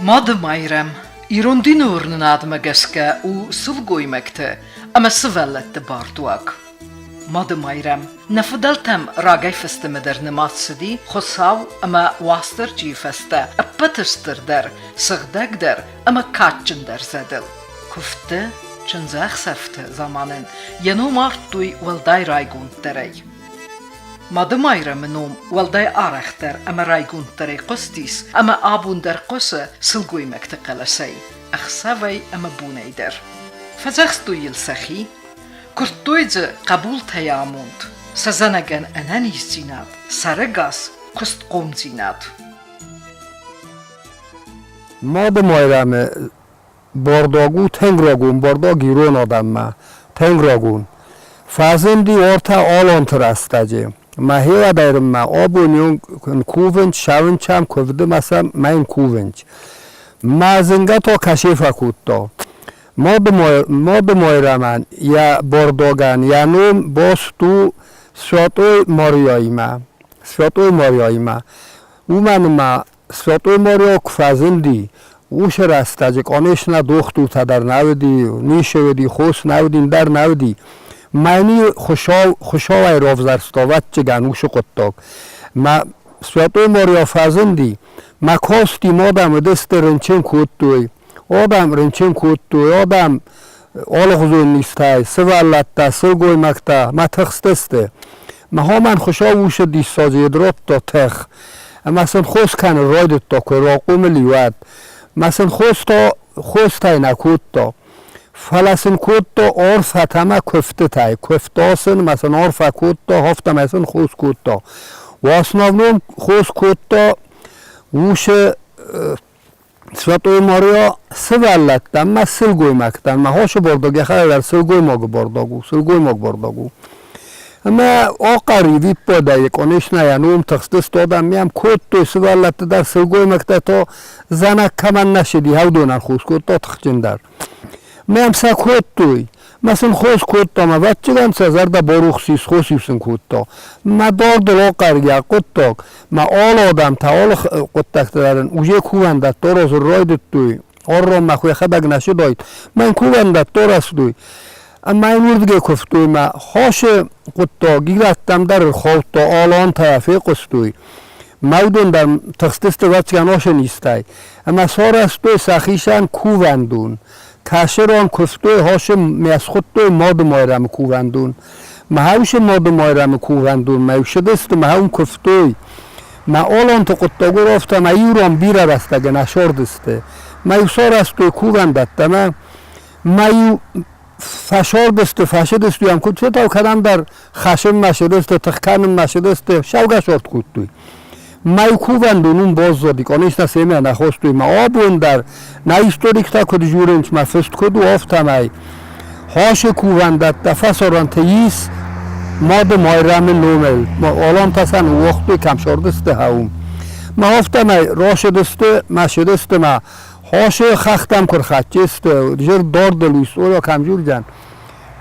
Mады Майрãм İrondin uğrunun admagəskə u sıv qoymaqtı, ama sıvəlletdi barduaq. Mады Майрãм nafudaltam ragay festimidir nematsidi, xosav ama vastır cifeste, appatıştırdır, sığdaqdır, ama kaççındır zədil. Kufti, çınzaq səfti zamanın, yanım artduy valday raygunddirey. Mады Майрãmın valday araxtır, ama raygunddirey qostis, ama abundar qosu sıl qoymaqtı qalasay, axsavay ama bunaydır. Fazaqstu yıl sahi, Kurtuyca kabul tayamund, sazanagan anani sinat, saragas kust qomzinat. Mады Майрãmı bordogu tengragun, bordogi ron adamma, tengragun. Fazindi orta alon astacı. Ma heva dayrim ma abunyon kuvenç, şavinçam kuvdi masa main kuvenç. Ma zinga to kashifa kutto. Mады Майрãmан я бордоган, я нум босту святой Марьяйма. Святой Марьяйма. Уманма святой Марья кфазинди. Уш растаҷи, конечно, духту тадар навди, нишевди, хос навдин дар навди. Майни хушовай ровзарстоват чиган ушу qottок. Ма святой Марья фазинди. Ма кости модам десте ренчен куттуй. Odam rınçın kuttu, odam olğuzun istay, sıvallatta, sılgoymakta, ma tıxstesti. Ma homan xuşa uşu dissazı drotto tıx. Ma sen xoskan roydutto ku roqum liwat. Ma sen xostayna kutto. Falasin kutto orfa tama köftetay. Köftosın, ma sen orfa kutto, hofta ma sen xos kutto. V основном xos kutto uşu Святой Марья sıvallattan, ma sıl qoymaqdan, ma hoşu bordogu xalar sıl qoymogu bordogu. Ama o qari vippoday, конечно, я нум тахстыст odam miyam kuttu sıvallatdı dar sıl qoymaqda to zanak kaman naşidi havdonan xus kutto tıxçindar. Miyam sa kuttuy. Masın xos kutto ma vatçıgan sazarda boruxsis xosivsin kutto. Ma dordul o qarga kuttok. Ma ol odam ta ol quttaktaların uje kuvanda torozu royduttuy. Orro ma xuya xadag nashidoyt. Man kuvanda torasduy. Amma inurdige kuftuy ma hoşu kutto gigattam dar xovto olon tarafi qustuy. Mavdundar tıxtisti vatçıgan oşun istay. Amma sorastuy saxishan kuvandun. Kaşeron kuftoy hoşum mesxuttoy Mады Майрãmı kuvandun. Mahawşu Mады Майрãmı kuvandun. Mevşidist mahum kuftoy. Ma olon tuquttogur ofta ma yuron bir arastage naşordiste. Ma yusorastoy kuvandatta ma yu fashordiste fashidistu yam kutfetav kadandar khashim mashidiste tıxkanım mashidiste şavgashort kuttoy. Mai kuvandunun bozzodi, конечно, semea na hostui ma abundar, na historik ta kod jurenç ma fest kodu oftamai. Hoşe kuvandat da fasorante yis Mады Майрãmın numel. Ma olan tasan uoxtu kamşordiste haum. Ma oftamai roşediste ma şediste ma hoşe xaxtam kur xatçiste, jir dordeluis ola kamjurjan.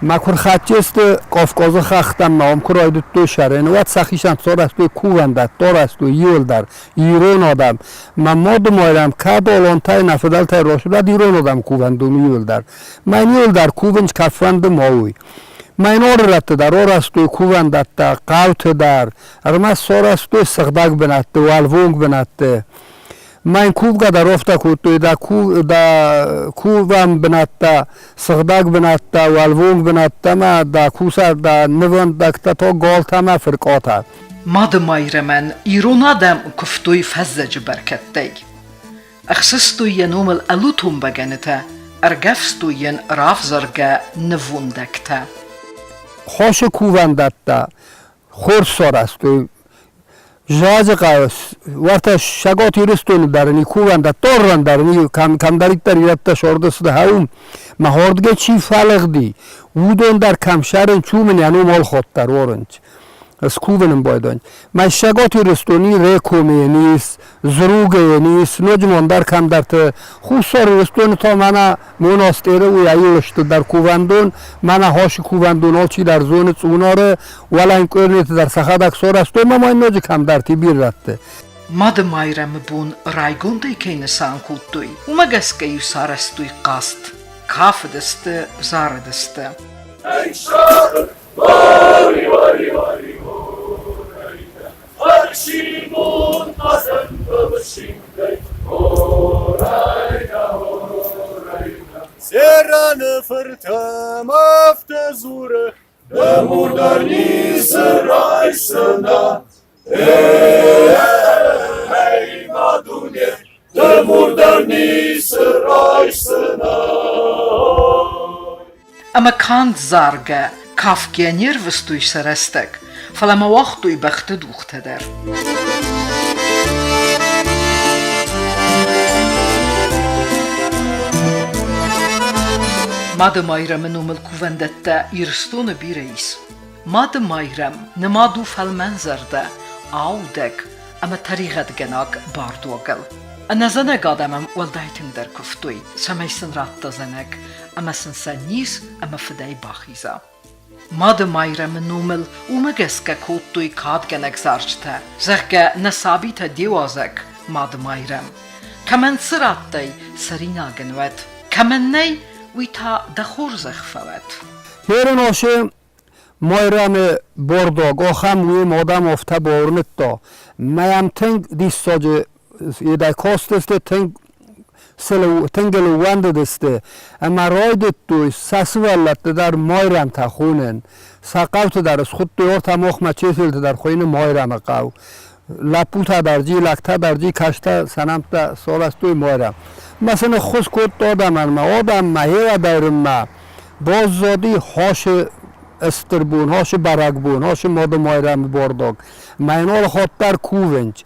Ma kur xatçiste Qafqazı xaxtam ma omkuroyduttu şaren. Vat saxishan sorastu kuvandat, torastu yıldar, İron adam. Ma Mады Майrãm kad olontay nafidaltay roşulat İron adam kuvandunu yıldar. Ma yıldar kuvinç kafvandım oy. Ma orratı dar, orastu kuvandatta, qavtı dar. Armas sorastu sıqdag binattı, valvung binattı. Mein kuvga rofta kuttu da kuvam binatta sıqdag binatta valvung binatta ma da kusar da nivon dakta to goltama firqota. Mады Майрãmан İron adam kuftuy fazzacı berkettey. Axsistuy yanumel alutum baganita, argafstuyen rafzarga nivundakta. Hoşu kuvandatta khor sorastu Jazı qaos, varta şagot yürüstünü darını kuvanda torran darını kamdarittar yaratta şordası da haum ma hordge çifalıqdi udondar kamşarın çumen yanum ol xottar oranç as kuvenin boydon ma şagot yürüstünü rekomenis zrugenis nojmondar kamdartı xusor yürüstünü to mana monastere u yayılıştı dar kuvandun mana hoş kuvandun olçi dar zonut unore walan körnet dar sahadak sorastu ma noji kamdartı bir rattı Mады Майрãm bun raygonday keyne sankuttuy. Umagaskay sarastuy qast. Kafıdıstı, zarıdıstı. Serranı fırtım afte zure de murdani sıraysına ey madune de murdani sıraysına. Ama kand zarga, kafkiya nervıstuy sarastak. Falama waqtuy baxtı duxtadar. Mады Майрãmın umul kuvendatta irstonu bir reis. Mады Майрãm nemadu falmanzarda audek ama tariqat ganak bardogal. Ana zanak adamam waldaytin der kuftuy. Samaysin ratta zanak ama sinsanis ama fday baxiza. Mады Майрãmın umul umagaska kuttuy kad ganak zarçta. Zerga nasabita diwazak Mады Майрãm. Kaman sırattay sarina ganvat. Kamannay ویتا دخور زخفوت. هرن آشه مایرم برداگ آخم وی مادم افته بارنت دا میم تنگ دیستاجه ایده کاست دسته تنگل وند دسته اما رایدت دوی سسولت در مایرم تخونن سقوت در از خود دیار تماخمه چیزیلت در خوین مایرم قو لپوتا در جی لکتا در جی کشتا سنمتا سال است دوی مایرم مثلا خوش کد دادم آدم مهیو دارم باززادی هاش استربون هاش برگبون هاش ماده مایرم برداگ مینال خاطر کوونج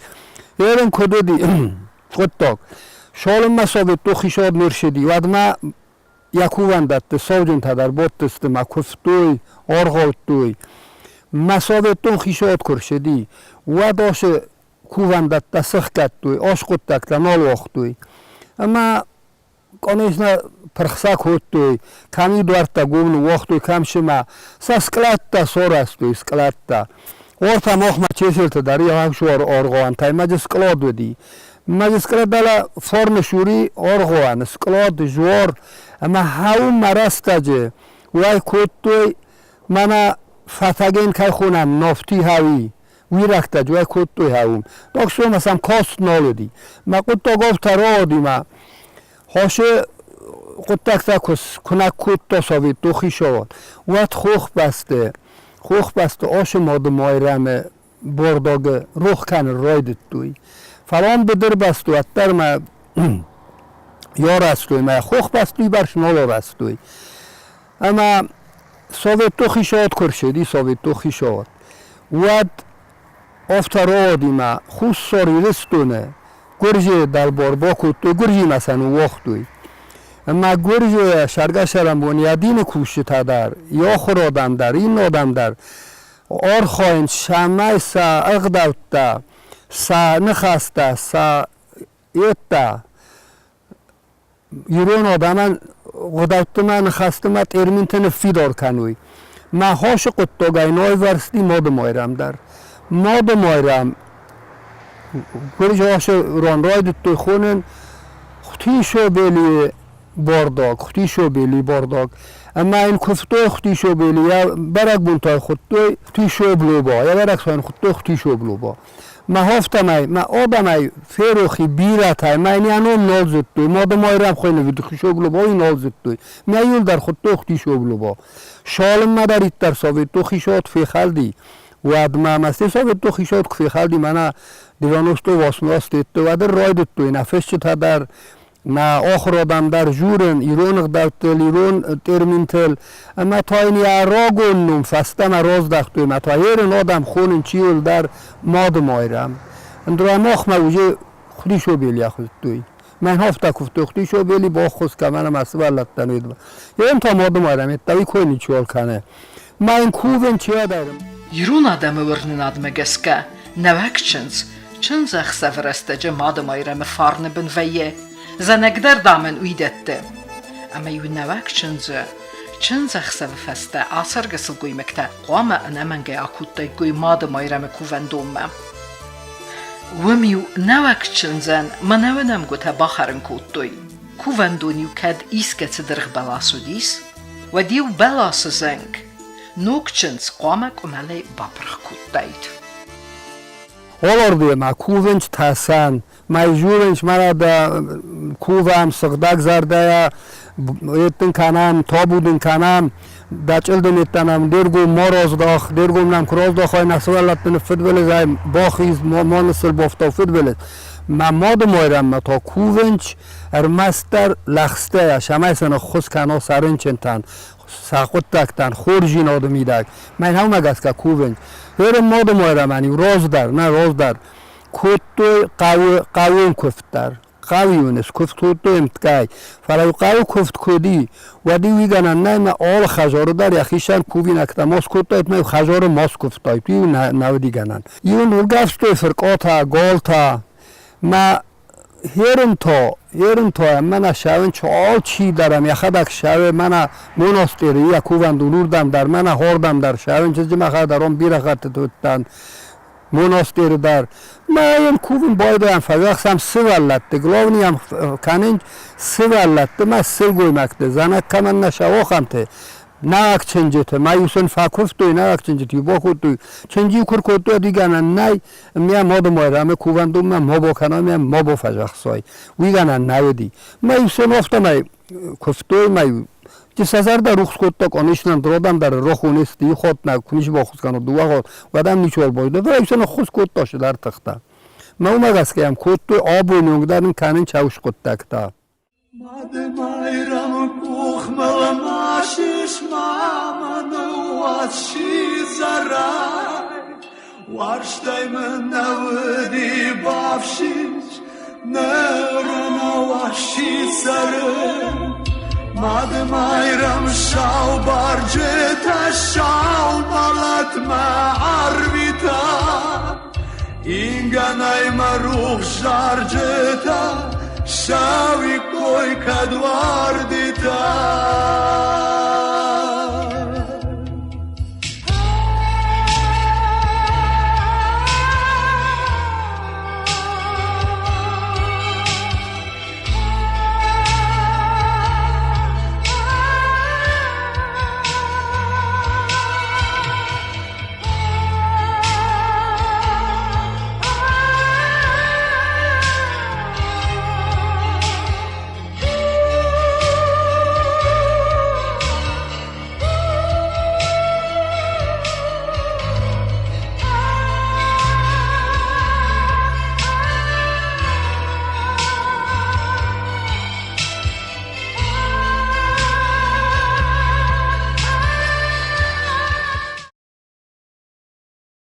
ایرن کدو دی خود داگ شالم مسابت تو خیشاد مرشدی و ادما یکووندت ساوجن تدر بود دستم کفتوی آرغاوت دوی مسابت تو خیشاد کرشدی و داش کووندت دسخ کت دوی آشقود تک نال وقت دوی اما конечно прхсак хоттуй ками дуарта гумну вахтуй камшима сасклатта сорастуй склатта орта мохма чесилта дари хавшуар оргоан таймаҗ склад wedi маҗ склад дала форма шури оргоан склад жуар ама хау марастаҗe вай коттуй мана фатаген кай хунам нафти хави ویرکتا جوی کد توی هاوم داکسو مثلا کاست نالودی ما کد تا گفت را دیما هاشه کد تکتا کنک کد تا ساوید تو خیشواد وقت خوخ بسته آش ماده مایرم برداگ روخ کن رایدت توی فلان بدر بستو اتر ما یار استوی ما خوخ بستوی برش نالار استوی اما ساوید تو خیشواد کرشدی ساوید تو خیشواد وقت افترادی ما خوش ساری رستونه گرجه در باربا کتو گرجی مثلا وقتوی اما گرجه شرگشرم بنیادین کوشت در یا خورادم در این آدم در آرخاین شمه سا اغدوتا سا نخسته سا ایتا ایرون آدم غدوتا من نخسته من ارمینتن فیدار کنوی ما هاش قطا گینای ورستی ماده مایرم در Mады Майрãm گرج هاش ران راید توی خونن خطیشو بیلی بارداگ اما این کفتوی خطیشو بیلی یا برک بونتای خطوی خطیشو بلوبا یا برک ساین خطوی خطیشو بلوبا ما هفتمای ما آدمای فیروخی بیرتای ما اینی انوم نال زد توی ماده مایرم خوینه ویدو خطیشو بلوبا این نال زد توی ما یول در خطوی خطیشو بلوبا شالم ما در ایتر ساوید تو خیشات فی خلدی و ادما مستی ساوید تو خیشات فی خلدی منا دیوانوستو واسماست تو و در راید توی نفش تا در ما آخر آدم در جورن ایران اقدرتل ایران ترمینتل اما تا این راگونم فستم راز دختوی ما تا هیرن آدم خونن چیول در ماد مایرم اندرا ماخ موجه خودیشو بیلی خود توی من هفته کفتو خودیشو بیلی با خوز که منم اصلا ولدتن وید یه تا ماد مایرم اتوی کوینی چیول کنه ما این کوون چیه دارم ایران آدم ورنن آدم گسکه نوکچنز چنز اخصه فرستجه ماد مایرم فارن بن ویه زنگدر دامن uydetti. Ama yunavak çınza xsavı feste asargasıl goymekte qama anamange akuttay goymada mayrame kuvendomme. ومیو نوک چنزن منونم گوته باخرن کودتوی کووندونیو کد ایسکت درخ بلاسو دیس و دیو بلاس زنگ نوک چنز قامک امالی بابرخ کودتایید олорди ма кувенч тасан майжуренч мара да кувам сыгдаг зардая еттин канам тобудин канам дачылдын еттанам дергум мороздох дергумнам кроздох ой насвалаттын футболез ай бохиз монсел бофто футболез ма Мады Майрãм ма то кувенч эрмастар лахстая шамайсана хус кано сарынчентан сақуттактан хуржин одмидак мен хамагаска кувенч هر Мады Майрãм انی روزدار کتو قاویم کفتار قاویونش کفتو امتکای فرای قاو کفت کدی و دی ویگنن نه ما آل خجارو در یخیشان کوبی نکتا ماس کتایت ما خجارو ماس کفتای توی نو دیگنن یون ولگفت فرقاتا گالتا ما هرن تا من شاون چال چی دارم یخدک شاو من مناستری یا کوون دولوردم در من هردم در شاون چیزی من خدارم بیرخت توتن مناستری در من کوون بایدم فوقسم سوالت گلونی هم کنین سوالت من سلگوی مکته زنک کمن نشوا خمته نه چنجته مایوسن فاکوفتوی نه چنجتی باکوتوی چنجی کرکوتو دیگه نه میا Мады Майрãм کووندوم ما با کنم ما با فجخسای ویگن نه دی مایوسن افتم کفتوی مایو جسازر در روخ کوتا کنیشن درودم در روخونستی خود نه کنیش با خود کنه دو خود ودم نیچول بایده وایسن خود کوتا شد در تخته ما اومدم که کوتو آب و نگدارن کنین چاوش کوتاکتا Mады Майрãм кухмала машиш мама ну ващи зарай Варштаймын навыди бавшиш нырына ващи сары Mады Майрãм шау баржета шау балатма арвита Инганайма рух жаржета, шави кой кадвардита.